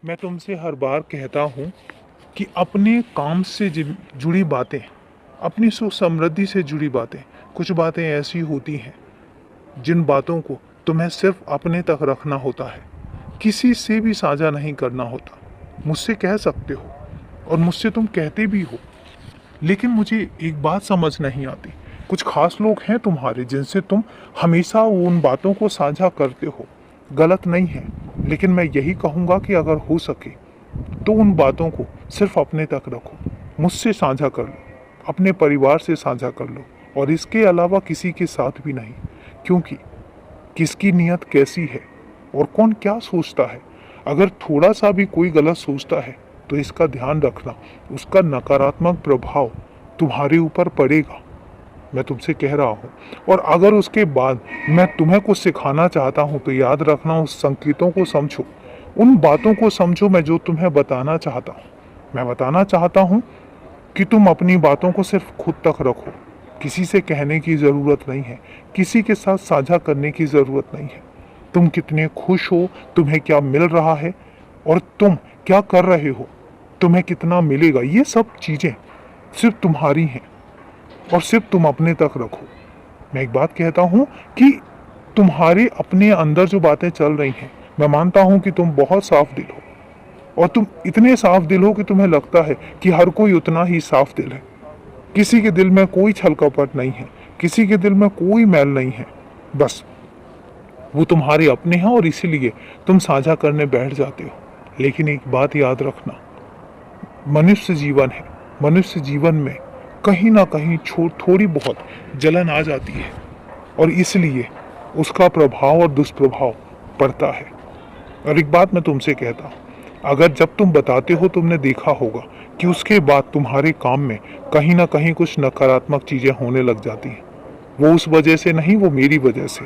मैं तुमसे हर बार कहता हूँ कि अपने काम से जुड़ी बातें, अपनी सुख समृद्धि से जुड़ी बातें, कुछ बातें ऐसी होती हैं जिन बातों को तुम्हें सिर्फ अपने तक रखना होता है, किसी से भी साझा नहीं करना होता। मुझसे कह सकते हो और मुझसे तुम कहते भी हो, लेकिन मुझे एक बात समझ नहीं आती। कुछ खास लोग हैं तुम्हारे जिनसे तुम हमेशा उन बातों को साझा करते हो। गलत नहीं है, लेकिन मैं यही कहूँगा कि अगर हो सके तो उन बातों को सिर्फ अपने तक रखो। मुझसे साझा कर लो, अपने परिवार से साझा कर लो, और इसके अलावा किसी के साथ भी नहीं। क्योंकि किसकी नीयत कैसी है और कौन क्या सोचता है, अगर थोड़ा सा भी कोई गलत सोचता है तो इसका ध्यान रखना, उसका नकारात्मक प्रभाव तुम्हारे ऊपर पड़ेगा। मैं तुमसे कह रहा हूँ। और अगर उसके बाद मैं तुम्हें कुछ सिखाना चाहता हूँ तो याद रखना, उस संकेतों को समझो, उन बातों को समझो मैं जो तुम्हें बताना चाहता हूँ। मैं बताना चाहता हूँ कि तुम अपनी बातों को सिर्फ खुद तक रखो। किसी से कहने की ज़रूरत नहीं है, किसी के साथ साझा करने की ज़रूरत नहीं है। तुम कितने खुश हो, तुम्हें क्या मिल रहा है और तुम क्या कर रहे हो, तुम्हें कितना मिलेगा, ये सब चीज़ें सिर्फ तुम्हारी हैं और सिर्फ तुम अपने तक रखो। मैं एक बात कहता हूँ कि तुम्हारे अपने अंदर जो बातें चल रही हैं, मैं मानता हूँ कि तुम बहुत साफ दिल हो और तुम इतने साफ दिल हो कि तुम्हें लगता है कि हर कोई उतना ही साफ दिल है। किसी के दिल में कोई छल कपट नहीं है, किसी के दिल में कोई मैल नहीं है। बस वो तुम्हारे अपने हैं और इसीलिए तुम साझा करने बैठ जाते हो। लेकिन एक बात याद रखना, मनुष्य जीवन है, मनुष्य जीवन में कहीं ना कहीं थोड़ी बहुत जलन आ जाती है और इसलिए उसका प्रभाव और दुष्प्रभाव पड़ता है। और एक बात मैं तुमसे कहता हूँ, अगर जब तुम बताते हो तुमने देखा होगा कि उसके बाद तुम्हारे काम में कहीं ना कहीं कुछ नकारात्मक चीज़ें होने लग जाती हैं। वो उस वजह से नहीं, वो मेरी वजह से।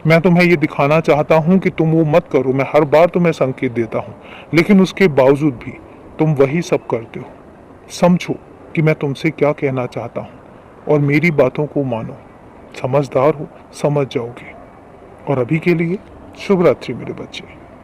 मैं तुम्हें ये दिखाना चाहता हूँ कि तुम वो मत करो। मैं हर बार तुम्हें संकेत देता हूँ, लेकिन उसके बावजूद भी तुम वही सब करते हो। समझो कि मैं तुमसे क्या कहना चाहता हूँ और मेरी बातों को मानो। समझदार हो, समझ जाओगे। और अभी के लिए शुभ रात्रि मेरे बच्चे।